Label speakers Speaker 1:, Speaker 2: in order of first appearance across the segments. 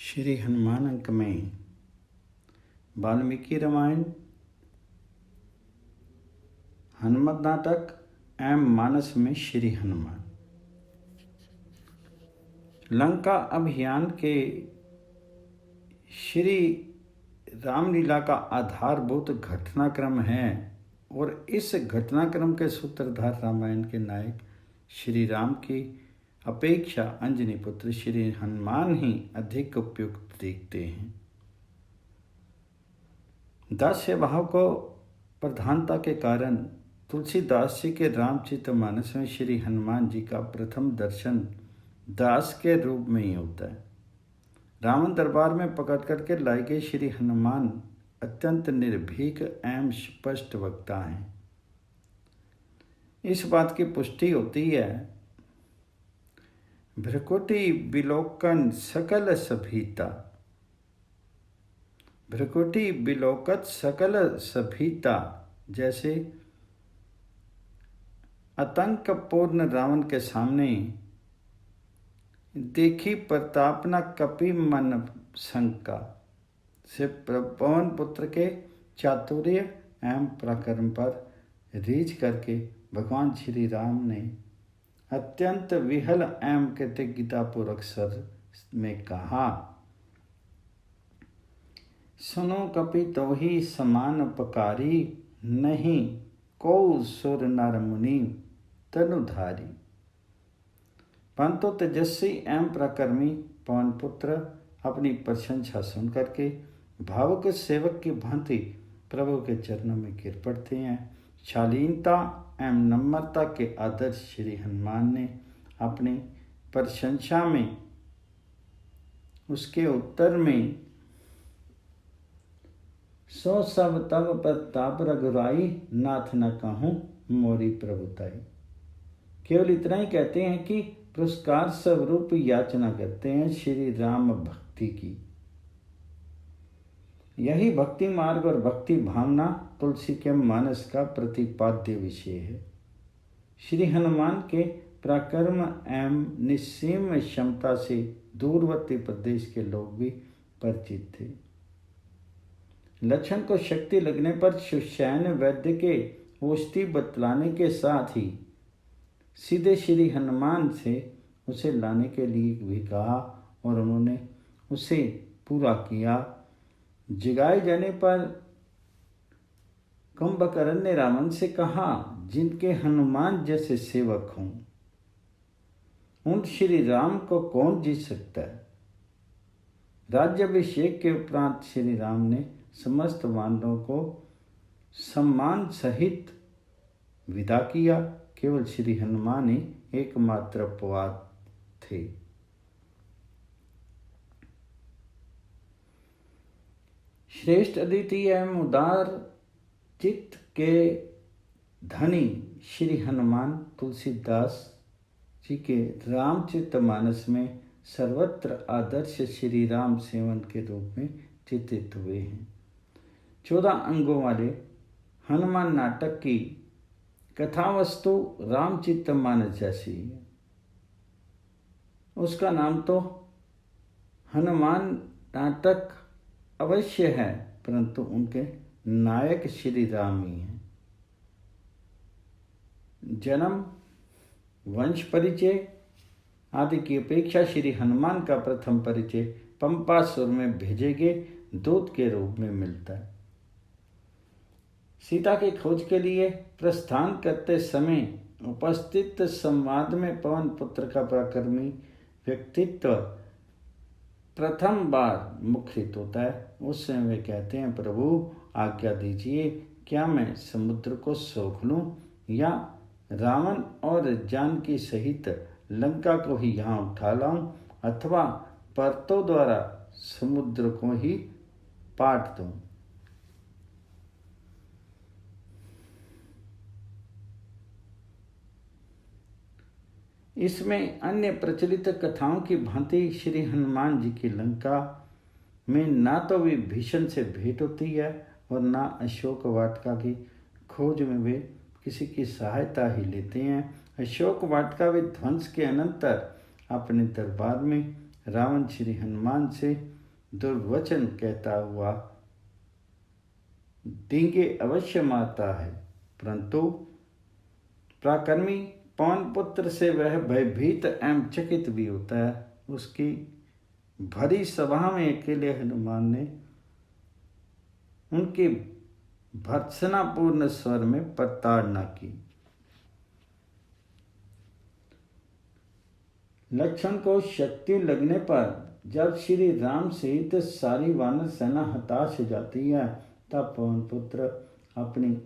Speaker 1: श्री हनुमान अंक में वाल्मीकि रामायण, हनुमत नाटक एवं मानस में श्री हनुमान। लंका अभियान के श्री रामलीला का आधारभूत घटनाक्रम है और इस घटनाक्रम के सूत्रधार रामायण के नायक श्री राम की अपेक्षा अंजनी पुत्र श्री हनुमान ही अधिक उपयुक्त दिखते हैं। दास्य भाव को प्रधानता के कारण तुलसीदास जी के रामचरितमानस में श्री हनुमान जी का प्रथम दर्शन दास के रूप में ही होता है। रावण दरबार में पकड़ करके लाए गए श्री हनुमान अत्यंत निर्भीक एवं स्पष्ट वक्ता हैं। इस बात की पुष्टि होती है भ्रकुटि विलोकन सकल सभीता। भ्रकुटि विलोकत सकल सभीता, जैसे आतंक पूर्ण रावण के सामने देखी प्रतापना कपि मन शंका से पवन पुत्र के चातुर्य एवं पराक्रम पर रीझ करके भगवान श्री राम ने अत्यंत विहल एवं कृतज्ञतापूर्वक स्वर में कहा, सुनो कपि तो ही समान उपकारी, नहीं को सुर नर मुनि तनुधारी। परंतु तेजस्वी एवं पराक्रमी पवन पुत्र अपनी प्रशंसा सुन करके भावुक सेवक की भांति प्रभु के चरणों में गिर पड़ते हैं। शालीनता एवं नम्रता के आदर्श श्री हनुमान ने अपनी प्रशंसा में उसके उत्तर में सो सब तब प्रताप रघुराई, नाथ न कहूँ मोरी प्रभुताई। केवल इतना ही कहते हैं कि पुरस्कार स्वरूप याचना करते हैं श्री राम भक्ति की। यही भक्ति मार्ग और भक्ति भावना तुलसी के मानस का प्रतिपाद्य विषय है। श्री हनुमान के पराक्रम एवं निस्सीम क्षमता से दूरवर्ती प्रदेश के लोग भी परिचित थे। लक्षण को शक्ति लगने पर सुषैन वैद्य के औषधि बतलाने के साथ ही सीधे श्री हनुमान से उसे लाने के लिए भी कहा और उन्होंने उसे पूरा किया। जगाए जाने पर कुंभकर्ण ने रावण से कहा, जिनके हनुमान जैसे सेवक हों उन श्री राम को कौन जीत सकता है। राज्याभिषेक के उपरांत श्री राम ने समस्त वानरों को सम्मान सहित विदा किया। केवल श्री हनुमान ही एकमात्र अपवाद थे। श्रेष्ठ अद्वितीय एवं उदार चित्त के धनी श्री हनुमान तुलसीदास जी के रामचरितमानस में सर्वत्र आदर्श श्री राम सेवन के रूप में चित्रित हुए हैं। 14 अंगों वाले हनुमान नाटक की कथा वस्तु रामचरितमानस जैसी है। उसका नाम तो हनुमान नाटक अवश्य है, परंतु उनके नायक श्री राम ही हैं। जन्म, वंश परिचय आदि की अपेक्षा श्री हनुमान का प्रथम परिचय पंपासुर में भेजे गए दूत के रूप में मिलता है। सीता की खोज के लिए प्रस्थान करते समय उपस्थित संवाद में पवन पुत्र का पराक्रमी व्यक्तित्व प्रथम बार मुखरित होता है। उस समय वे कहते हैं, प्रभु आज्ञा दीजिए, क्या मैं समुद्र को सोख लूं या रावण और जानकी सहित लंका को ही यहाँ उठा लाऊं, अथवा पर्तों द्वारा समुद्र को ही पाट दूं। इसमें अन्य प्रचलित कथाओं की भांति श्री हनुमान जी की लंका में ना तो विभीषण से भेंट होती है और ना अशोक वाटिका की खोज में वे किसी की सहायता ही लेते हैं। अशोक वाटिका वे ध्वंस के अनंतर अपने दरबार में रावण श्री हनुमान से दुर्वचन कहता हुआ डींगे अवश्य मारता है, परंतु पराक्रमी पवन पुत्र से वह भयभीत एवं चकित भी होता है। उसकी भरी सभा में अकेले हनुमान ने उनकी भर्त्सनापूर्ण स्वर में प्रताड़ना की। लक्ष्मण को शक्ति लगने पर जब श्री राम सहित सारी वानर सेना हताश हो जाती है, तब पवन पुत्र अपनी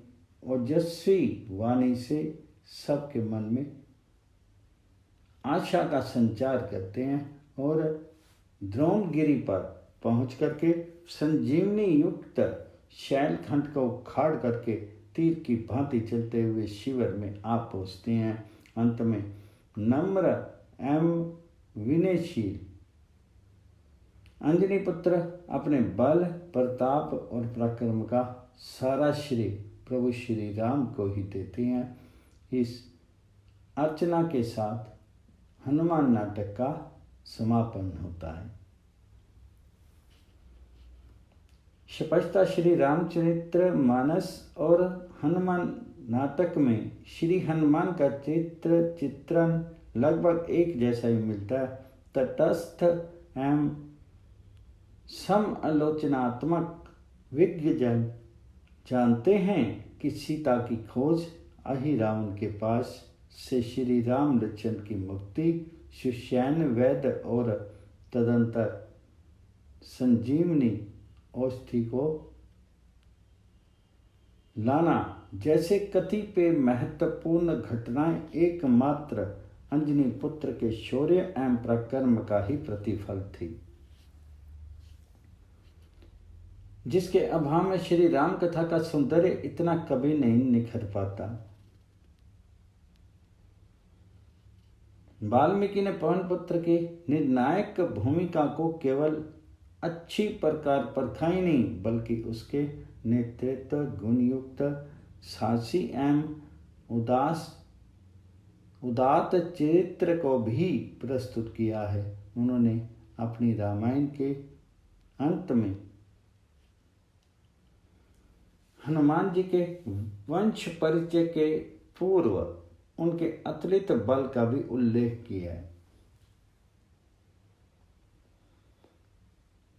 Speaker 1: ओजस्वी वाणी से सबके मन में आशा का संचार करते हैं और द्रोणगिरी पर पहुंच करके संजीवनी युक्त शैलखंड को उखाड़ करके तीर की भांति चलते हुए शिविर में आ पहुंचते हैं। अंत में नम्र एवं विनयशील अंजनी पुत्र अपने बल, प्रताप और पराक्रम का सारा श्रेय प्रभु श्री राम को ही देते हैं। इस अर्चना के साथ हनुमान नाटक का समापन होता है। स्पष्टता श्री रामचरित्र मानस और हनुमान नाटक में श्री हनुमान का चित्रण लगभग एक जैसा ही मिलता है। तटस्थ एवं सम आलोचनात्मक विज्ञजन जानते हैं कि सीता की खोज अहि रावण के पास से श्री राम लक्ष्मण की मुक्ति, सुषैन वैद्य और तदंतर संजीवनी औषधि को लाना जैसे कतिपय महत्वपूर्ण घटनाएं एकमात्र अंजनी पुत्र के शौर्य एवं पराक्रम का ही प्रतिफल थी, जिसके अभाव में श्री राम कथा का सौंदर्य इतना कभी नहीं निखर पाता। वाल्मीकि ने पवन पुत्र की निर्णायक भूमिका को केवल अच्छी प्रकार परखा ही नहीं, बल्कि उसके नेतृत्व गुणयुक्त साहसी एवं उदात्त चरित्र को भी प्रस्तुत किया है। उन्होंने अपनी रामायण के अंत में हनुमान जी के वंश परिचय के पूर्व उनके अतुलित बल का भी उल्लेख किया है।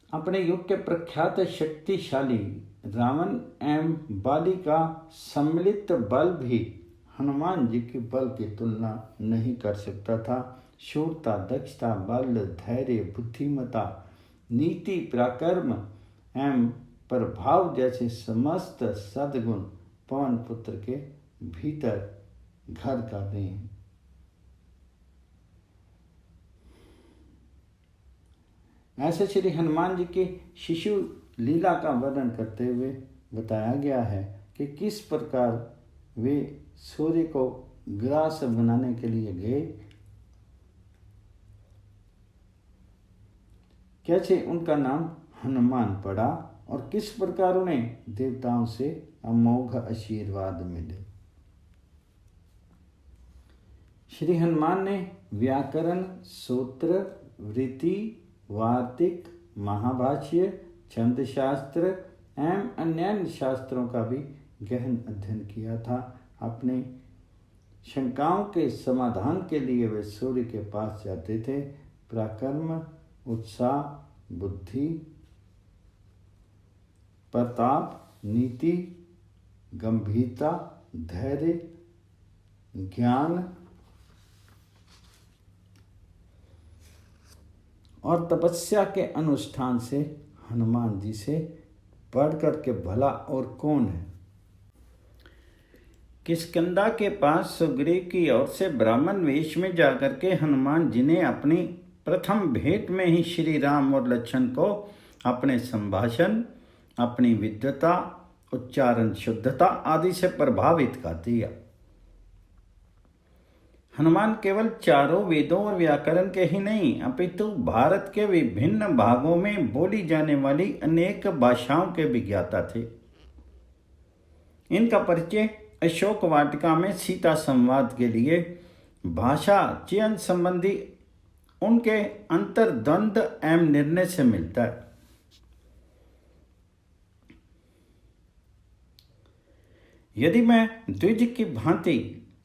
Speaker 1: अपने युग के प्रख्यात शक्तिशाली रावण एवं बाली का सम्मिलित बल भी हनुमान जी के बल की तुलना नहीं कर सकता था। शूरता, दक्षता, बल, धैर्य, बुद्धिमता, नीति, पराक्रम एवं प्रभाव जैसे समस्त सद्गुण पवन पुत्र के भीतर घर कर रहे हैं। ऐसे श्री हनुमान जी की शिशु लीला का वर्णन करते हुए बताया गया है कि किस प्रकार वे सूर्य को ग्रास बनाने के लिए गए, कैसे उनका नाम हनुमान पड़ा और किस प्रकार उन्हें देवताओं से अमोघ आशीर्वाद मिले। श्री हनुमान ने व्याकरण, सूत्र, वृत्ति, वार्तिक, महाभाष्य, छंद शास्त्र एवं अन्य शास्त्रों का भी गहन अध्ययन किया था। अपने शंकाओं के समाधान के लिए वे सूर्य के पास जाते थे। पराक्रम, उत्साह, बुद्धि, प्रताप, नीति, गंभीरता, धैर्य, ज्ञान और तपस्या के अनुष्ठान से हनुमान जी से बढ़कर के भला और कौन है। किष्किंधा के पास सुग्रीव की ओर से ब्राह्मण वेश में जाकर के हनुमान जी ने अपनी प्रथम भेंट में ही श्री राम और लक्ष्मण को अपने संभाषण, अपनी विद्वता, उच्चारण शुद्धता आदि से प्रभावित कर दिया। हनुमान केवल चारों वेदों और व्याकरण के ही नहीं, अपितु भारत के विभिन्न भागों में बोली जाने वाली अनेक भाषाओं के भी ज्ञाता थे। इनका परिचय अशोक वाटिका में सीता संवाद के लिए भाषा चयन संबंधी उनके अंतर्द्वंद एवं निर्णय से मिलता है। यदि मैं द्विज की भांति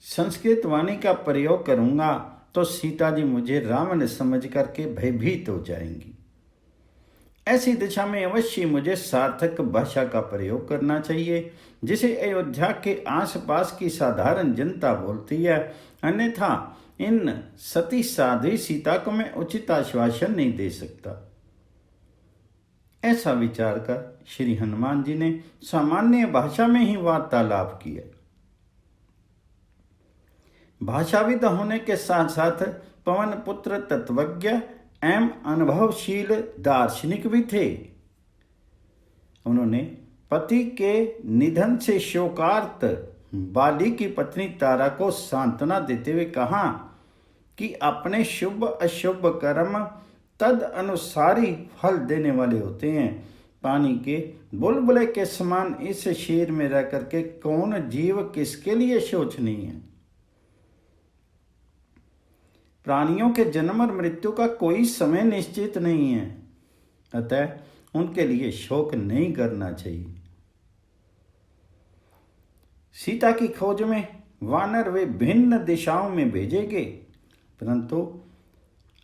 Speaker 1: संस्कृत वाणी का प्रयोग करूंगा तो सीता जी मुझे रावण समझ करके भयभीत हो जाएंगी। ऐसी दिशा में अवश्य मुझे सार्थक भाषा का प्रयोग करना चाहिए, जिसे अयोध्या के आसपास की साधारण जनता बोलती है। अन्यथा इन सती साध्वी सीता को मैं उचित आश्वासन नहीं दे सकता। ऐसा विचार कर श्री हनुमान जी ने सामान्य भाषा में ही वार्तालाप किया। भाषाविद होने के साथ साथ पवन पुत्र तत्वज्ञ एवं अनुभवशील दार्शनिक भी थे। उन्होंने पति के निधन से शोकार्त बाली की पत्नी तारा को सांत्वना देते हुए कहा कि अपने शुभ अशुभ कर्म तद अनुसारी फल देने वाले होते हैं। पानी के बुलबुले के समान इस शरीर में रह करके कौन जीव किसके लिए शोचनीय है। प्राणियों के जन्म और मृत्यु का कोई समय निश्चित नहीं है, अतः उनके लिए शोक नहीं करना चाहिए। सीता की खोज में वानर वे भिन्न दिशाओं में भेजे गए, परंतु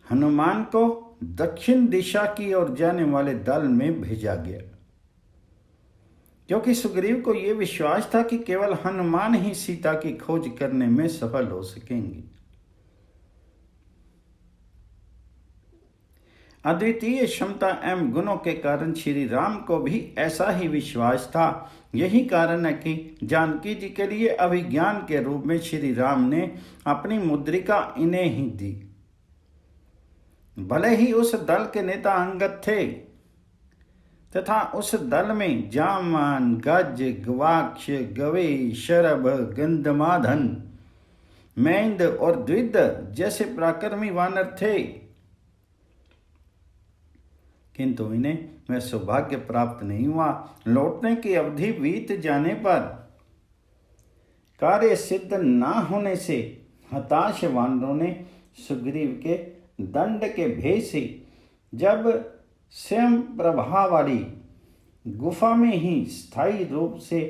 Speaker 1: हनुमान को दक्षिण दिशा की ओर जाने वाले दल में भेजा गया, क्योंकि सुग्रीव को यह विश्वास था कि केवल हनुमान ही सीता की खोज करने में सफल हो सकेंगे। अद्वितीय क्षमता एवं गुणों के कारण श्री राम को भी ऐसा ही विश्वास था। यही कारण है कि जानकी जी के लिए अभिज्ञान के रूप में श्री राम ने अपनी मुद्रिका इन्हें ही दी। भले ही उस दल के नेता अंगद थे तथा उस दल में जामान, गज, गवाक्ष, गवे, शरभ, गंधमाधन, मैंद और द्विद जैसे पराक्रमी वानर थे, किंतु इन्हें वह सौभाग्य प्राप्त नहीं हुआ। लौटने की अवधि बीत जाने पर कार्य सिद्ध न होने से हताश वानरों ने सुग्रीव के दंड के भेद से जब स्वयं प्रभा वाली गुफा में ही स्थायी रूप से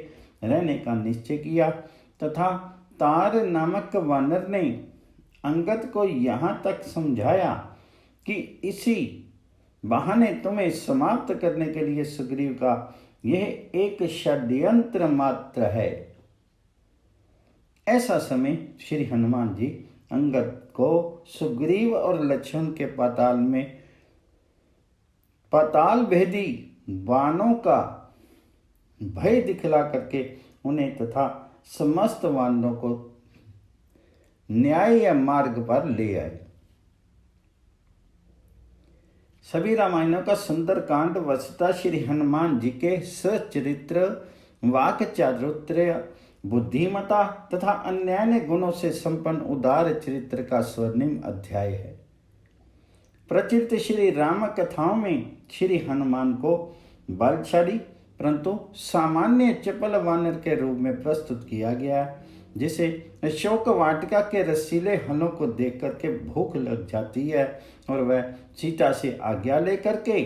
Speaker 1: रहने का निश्चय किया तथा तार नामक वानर ने अंगद को यहाँ तक समझाया कि इसी बहाने तुम्हें समाप्त करने के लिए सुग्रीव का यह एक षड्यंत्र मात्र है। ऐसा समय श्री हनुमान जी अंगद को सुग्रीव और लक्ष्मण के पाताल भेदी बाणों का भय दिखला करके उन्हें तथा समस्त वानरों को न्याय मार्ग पर ले आए। सभी रामायणों का सुंदर कांड वस्तुतः श्री हनुमान जी के सचरित्र, वाक चारित्र्य, बुद्धिमता तथा अन्य गुणों से संपन्न उदार चरित्र का स्वर्णिम अध्याय है। प्रचलित श्री राम कथाओं में श्री हनुमान को बलशाली परंतु सामान्य चपल वानर के रूप में प्रस्तुत किया गया, जिसे अशोक वाटिका के रसीले हलों को देख करके भूख लग जाती है और वह सीता से आज्ञा लेकर के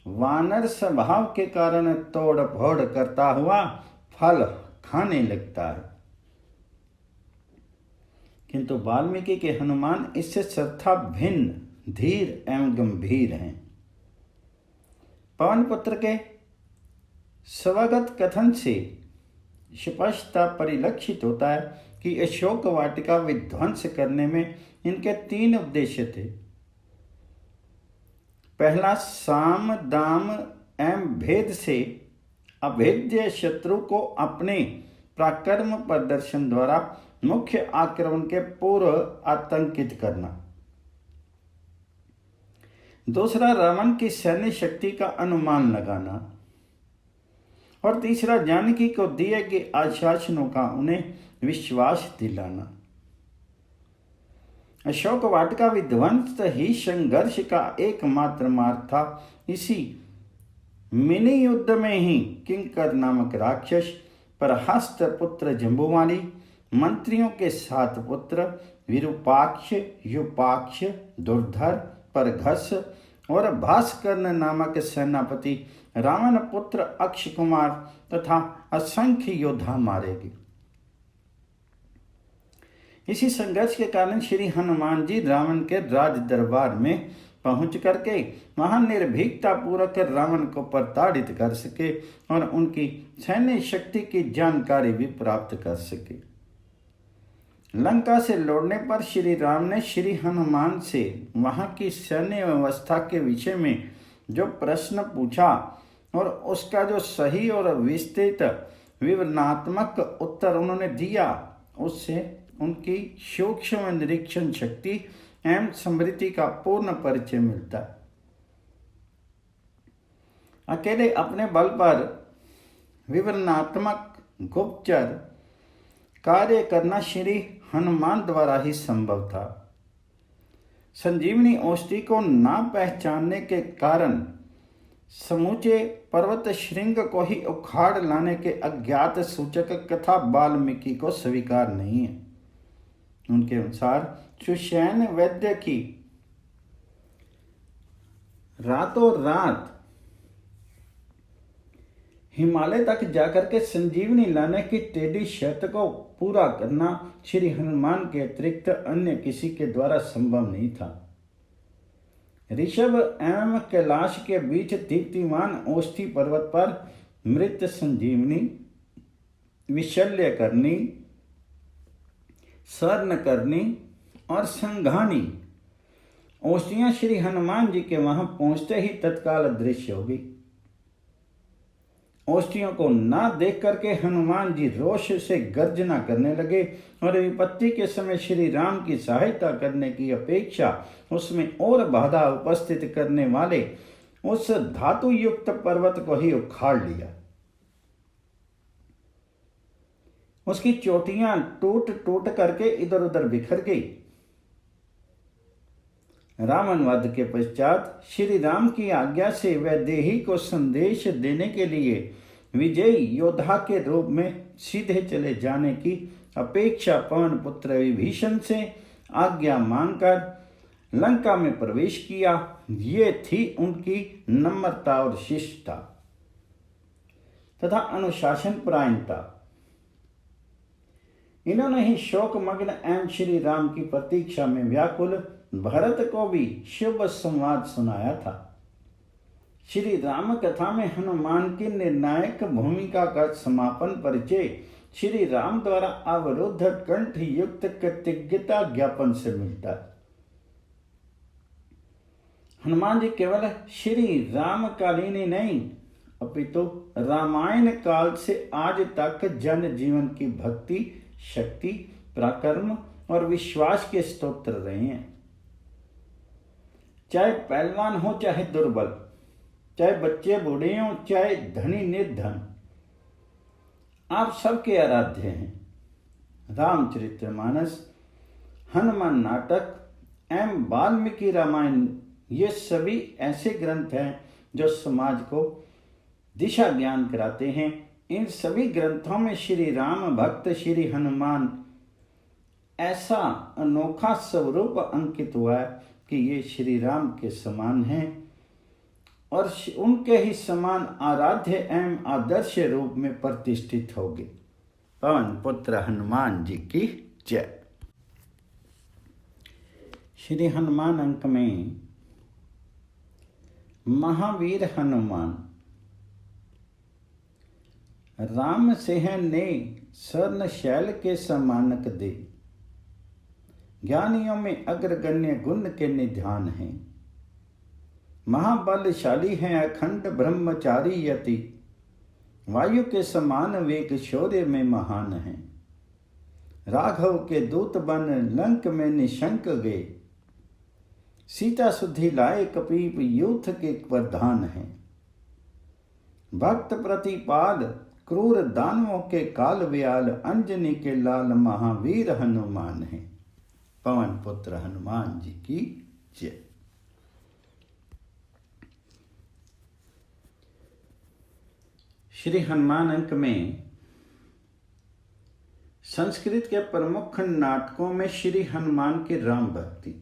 Speaker 1: वानर स्वभाव के कारण तोड़ फोड़ करता हुआ फल खाने लगता है। किंतु वाल्मीकि के हनुमान इससे सर्वथा भिन्न, धीर एवं गंभीर हैं। पवन पुत्र के स्वगत कथन से स्पष्टता परिलक्षित होता है कि अशोक वाटिका विध्वंस करने में इनके 3 उद्देश्य थे। पहला, साम दाम एवं भेद से अभेद्य शत्रु को अपने पराक्रम प्रदर्शन द्वारा मुख्य आक्रमण के पूर्व आतंकित करना। दूसरा, रावण की सैन्य शक्ति का अनुमान लगाना। और तीसरा, जानकी को दिए गए आश्वासनों का उन्हें विश्वास दिलाना। अशोक वाटिका विध्वंस ही संघर्ष का एकमात्र मार्ग था। इसी मिनी युद्ध में ही किंकर नामक राक्षस, प्रहस्त पुत्र जम्बुवाली, मंत्रियों के 7 पुत्र विरूपाक्ष, युपाक्ष, दुर्धर, परघस और भास्कर्ण नामक सेनापति, रावण पुत्र अक्ष कुमार तथा असंख्य योद्धा मारेगी। इसी संघर्ष के कारण श्री हनुमान जी रावण के राज दरबार में पहुंच करके वहां निर्भीकता पूर्वक रावण को प्रताड़ित कर सके और उनकी सैन्य शक्ति की जानकारी भी प्राप्त कर सके। लंका से लौटने पर श्री राम ने श्री हनुमान से वहां की सैन्य व्यवस्था के विषय में जो प्रश्न पूछा और उसका जो सही और विस्तृत विवरणात्मक उत्तर उन्होंने दिया, उससे उनकी सूक्ष्म निरीक्षण शक्ति एवं स्मृति का पूर्ण परिचय मिलता है। अकेले अपने बल पर विवरणात्मक गुप्तचर कार्य करना श्री हनुमान द्वारा ही संभव था। संजीवनी औषधि को ना पहचानने के कारण समूचे पर्वत श्रृंग को ही उखाड़ लाने के अज्ञात सूचक कथा वाल्मीकि को स्वीकार नहीं है। उनके अनुसार सुषैण वैद्य की रातों रात हिमालय तक जाकर के संजीवनी लाने की टेढ़ी शर्त को पूरा करना श्री हनुमान के अतिरिक्त अन्य किसी के द्वारा संभव नहीं था। ऋषभ एवं कैलाश के बीच दीप्तिमान औषधि पर्वत पर मृत संजीवनी, विशल्य करनी, शरण करनी और संघानी औषधियां श्री हनुमान जी के वहां पहुंचते ही तत्काल दृश्य हो गई। औषधियों को ना देख करके हनुमान जी रोष से गर्जना करने लगे और विपत्ति के समय श्री राम की सहायता करने की अपेक्षा उसमें और बाधा उपस्थित करने वाले उस धातु युक्त पर्वत को ही उखाड़ लिया। उसकी चोटियां टूट टूट करके इधर उधर बिखर गई। रावण वध के पश्चात श्री राम की आज्ञा से वैदेही को संदेश देने के लिए विजयी योद्धा के रूप में सीधे चले जाने की अपेक्षा पवन पुत्र विभीषण से आज्ञा मांगकर लंका में प्रवेश किया। ये थी उनकी नम्रता और शिष्टता तथा अनुशासन परायणता। इन्होंने ही शोकमग्न एवं श्री राम की प्रतीक्षा में व्याकुल भरत को भी शुभ संवाद सुनाया था। श्री राम कथा में हनुमान की निर्णायक भूमिका का समापन परिचय श्री राम द्वारा अवरुद्ध कंठ युक्त कृतज्ञता ज्ञापन से मिलता है। हनुमान जी केवल श्री रामकालीन ही नहीं अपितु रामायण काल से आज तक जन जीवन की भक्ति, शक्ति, पराक्रम और विश्वास के स्तोत्र रहे हैं। चाहे पहलवान हो चाहे दुर्बल, चाहे बच्चे बूढ़े हों चाहे धनी निर्धन, आप सबके आराध्य हैं। रामचरितमानस, हनुमान नाटक एवं वाल्मीकि रामायण ये सभी ऐसे ग्रंथ हैं जो समाज को दिशा ज्ञान कराते हैं। इन सभी ग्रंथों में श्री राम भक्त श्री हनुमान ऐसा अनोखा स्वरूप अंकित हुआ है कि ये श्री राम के समान हैं और उनके ही समान आराध्य एवं आदर्श रूप में प्रतिष्ठित होंगे। पवन पुत्र हनुमान जी की जय। श्री हनुमान अंक में महावीर हनुमान राम सिंह ने स्वर्ण शैल के समानक दे, ज्ञानियों में अग्रगण्य गुण के निधान हैं। महाबलशाली हैं अखंड ब्रह्मचारी यति, वायु के समान वेग शौर्य में महान हैं। राघव के दूत बन लंक में निशंक गए, सीता सुधि लाए कपीप यूथ के प्रधान हैं। भक्त प्रतिपाद क्रूर दानवों के काल व्याल, अंजनी के लाल महावीर हनुमान हैं। पवन पुत्र हनुमान जी की जय। श्री हनुमान अंक में संस्कृत के प्रमुख नाटकों में श्री हनुमान की राम भक्ति,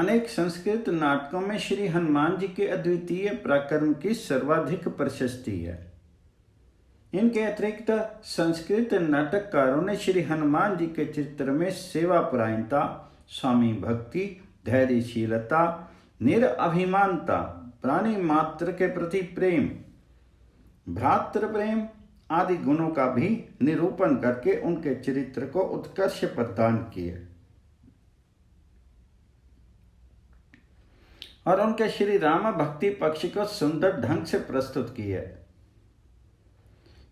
Speaker 1: अनेक संस्कृत नाटकों में श्री हनुमान जी के अद्वितीय पराक्रम की सर्वाधिक प्रशस्ति है। इनके अतिरिक्त संस्कृत नाटककारों ने श्री हनुमान जी के चित्र में सेवा परायणता, स्वामी भक्ति, धैर्यशीलता, निरअभिमानता, प्राणी मात्र के प्रति प्रेम, भ्रातृ प्रेम आदि गुणों का भी निरूपण करके उनके चरित्र को उत्कर्ष प्रदान किए और उनके श्री राम भक्ति पक्ष को सुंदर ढंग से प्रस्तुत किए।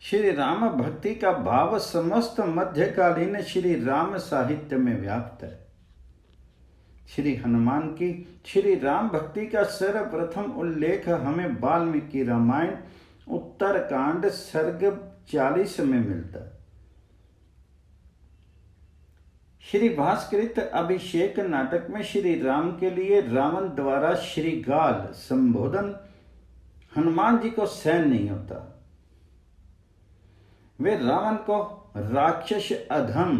Speaker 1: श्री राम भक्ति का भाव समस्त मध्यकालीन श्री राम साहित्य में व्याप्त है। श्री हनुमान की श्री राम भक्ति का सर्वप्रथम उल्लेख हमें वाल्मीकि रामायण उत्तरकांड सर्ग 40 में मिलता है। श्री भास्कृत अभिषेक नाटक में श्री राम के लिए रावण द्वारा श्रीगाल संबोधन हनुमान जी को सहन नहीं होता। वे रावण को राक्षस, अधम,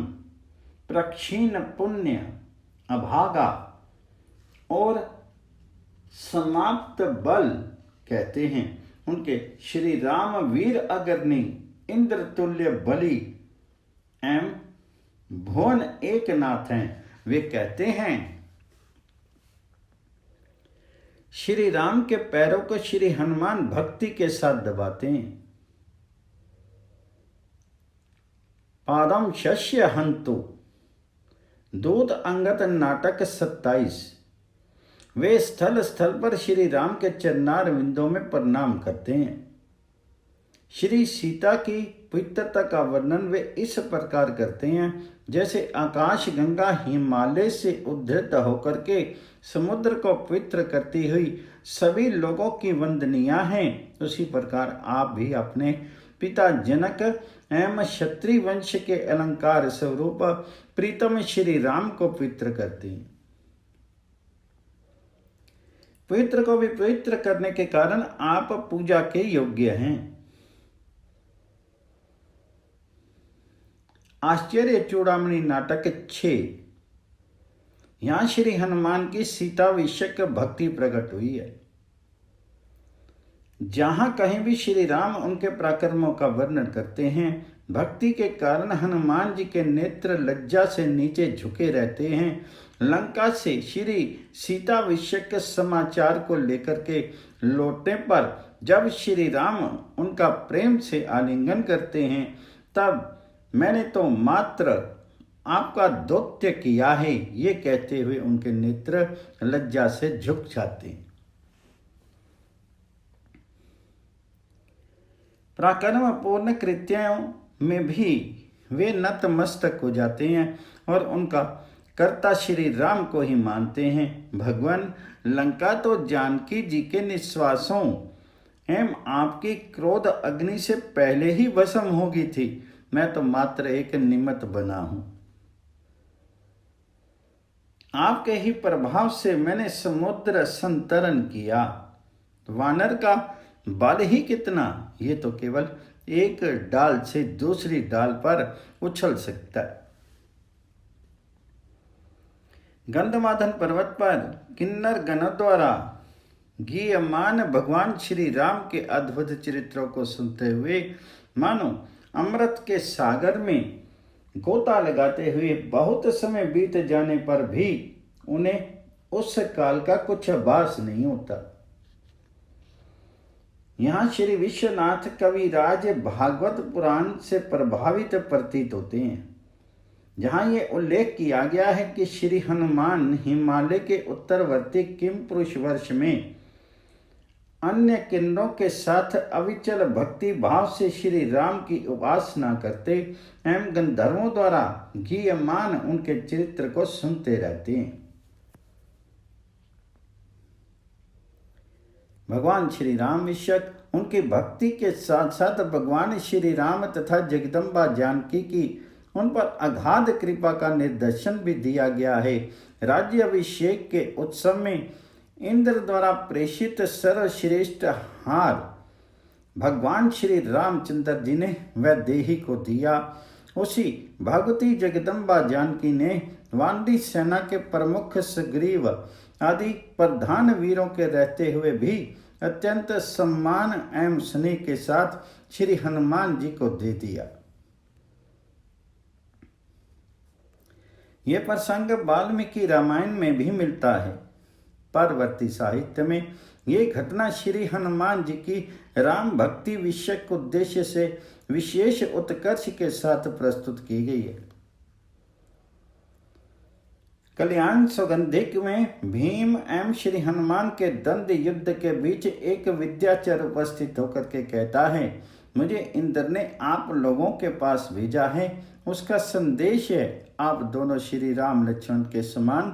Speaker 1: प्रक्षीण पुण्य, अभागा और समाप्त बल कहते हैं। उनके श्री राम वीर अग्रणी, इंद्र तुल्य बलि एवं भुवन एकनाथ हैं। वे कहते हैं, श्री राम के पैरों को श्री हनुमान भक्ति के साथ दबाते हैं। पादम शस्य हंतु दूत अंगत नाटक 27। वे स्थल स्थल पर श्री राम के चरणार विंदों में प्रणाम करते हैं। श्री सीता की पवित्रता का वर्णन वे इस प्रकार करते हैं, जैसे आकाश गंगा हिमालय से उद्धृत होकर के समुद्र को पवित्र करती हुई सभी लोगों की वंदनिया हैं, उसी प्रकार आप भी अपने पिता जनक एवं क्षत्रिय वंश के अलंकार स्वरूप प्रीतम श्री राम को पवित्र करती हैं। पवित्र को भी पवित्र करने के कारण आप पूजा के योग्य हैं। आश्चर्य चूड़ामणि नाटक 6। यहां श्री हनुमान की सीताविषयक भक्ति प्रकट हुई है। जहां कहीं भी श्री राम उनके पराक्रमों का वर्णन करते हैं, भक्ति के कारण हनुमान जी के नेत्र लज्जा से नीचे झुके रहते हैं। लंका से श्री सीता विषयक समाचार को लेकर के लौटने पर जब श्री राम उनका प्रेम से आलिंगन करते हैं, तब मैंने तो मात्र आपका दौत्य किया है, ये कहते हुए उनके नेत्र लज्जा से झुक जाते हैं। पराक्रम पूर्ण कृत्यों में भी वे नतमस्तक हो जाते हैं और उनका कर्ता श्री राम को ही मानते हैं। भगवान, लंका तो जानकी जी के निश्वासों एवं आपकी क्रोध अग्नि से पहले ही भस्म हो गई थी। मैं तो मात्र एक निमित्त बना हूं। आपके ही प्रभाव से मैंने समुद्र संतरण किया। वानर का बल ही कितना, ये तो केवल एक डाल से दूसरी डाल पर उछल सकता है। गंधमादन पर्वत पर किन्नर गणों द्वारा गीयमान भगवान श्री राम के अद्भुत चरित्रों को सुनते हुए मानो अमृत के सागर में गोता लगाते हुए बहुत समय बीत जाने पर भी उन्हें उस काल का कुछ आभास नहीं होता। यहाँ श्री विश्वनाथ कविराज भागवत पुराण से प्रभावित प्रतीत होते हैं, जहाँ ये उल्लेख किया गया है कि श्री हनुमान हिमालय के उत्तरवर्ती किमपुरुष वर्ष में अन्य किन्नरों के साथ अविचल भक्ति भाव से श्री राम की उपासना करते एवं गंधर्वों द्वारा गीयमान उनके चरित्र को सुनते रहते हैं। भगवान श्री राम विषयक उनकी भक्ति के साथ साथ भगवान श्री राम तथा जगदम्बा जानकी की उन पर अगाध कृपा का निर्देशन भी दिया गया है। राज्य अभिषेक के उत्सव में इंद्र द्वारा प्रेषित सर्वश्रेष्ठ हार भगवान श्री रामचंद्र जी ने वैदेही को दिया। उसी भगवती जगदम्बा जानकी ने वानरी सेना के प्रमुख सुग्रीव आदि प्रधान वीरों के रहते हुए भी अत्यंत सम्मान एवं स्नेह के साथ श्री हनुमान जी को दे दिया। यह प्रसंग वाल्मीकि रामायण में भी मिलता है। परवर्ती साहित्य में ये घटना श्री हनुमान जी की राम भक्ति विषयक उद्देश्य से विशेष उत्कर्ष के साथ प्रस्तुत की गई है। कल्याण सौगंधिक में भीम एवं श्री हनुमान के द्वंद्व युद्ध के बीच एक विद्याचर उपस्थित होकर के कहता है, मुझे इंद्र ने आप लोगों के पास भेजा है, उसका संदेश है आप दोनों श्री राम लक्ष्मण के समान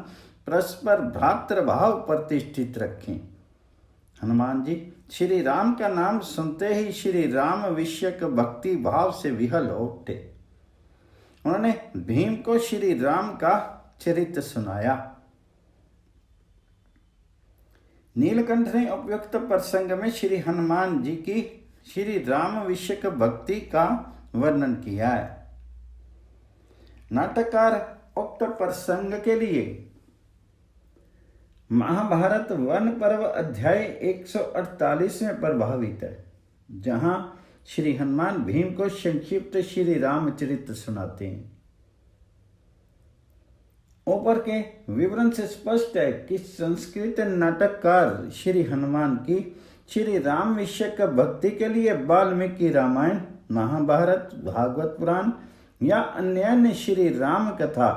Speaker 1: परस्पर भ्रातृभाव प्रतिष्ठित रखें। हनुमान जी श्री राम का नाम सुनते ही श्री राम विषयक भक्ति भाव से विहल हो उठे। उन्होंने भीम को श्री राम का चरित्र सुनाया। नीलकंठ ने उपयुक्त प्रसंग में श्री हनुमान जी की श्री राम विषयक भक्ति का वर्णन किया है। नाटककार उक्त प्रसंग के लिए महाभारत वन पर्व अध्याय 148 में प्रभावित है, जहां श्री हनुमान भीम को संक्षिप्त श्री रामचरित्र सुनाते हैं। ऊपर के विवरण से स्पष्ट है कि संस्कृत नाटककार श्री हनुमान की श्री राम विषयक भक्ति के लिए वाल्मीकि रामायण, महाभारत, भागवत पुराण या अन्य श्री राम कथा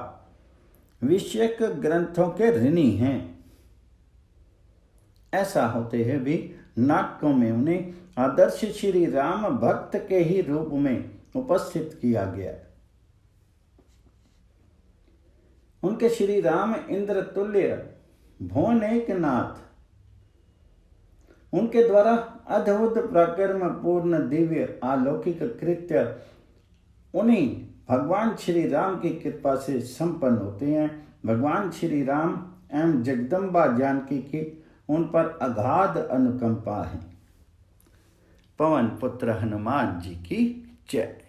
Speaker 1: विषयक ग्रंथों के ऋणी हैं। ऐसा होते हुए भी नाटकों में उन्हें आदर्श श्री राम भक्त के ही रूप में उपस्थित किया गया। उनके श्री राम इंद्र तुल्य भुवनेक नाथ, उनके द्वारा अद्भुत पराक्रम पूर्ण दिव्य अलौकिक कृत्य उन्हीं भगवान श्री राम की कृपा से संपन्न होते हैं। भगवान श्री राम एवं जगदम्बा जानकी की उन पर अगाध अनुकंपा है। पवन पुत्र हनुमान जी की जय।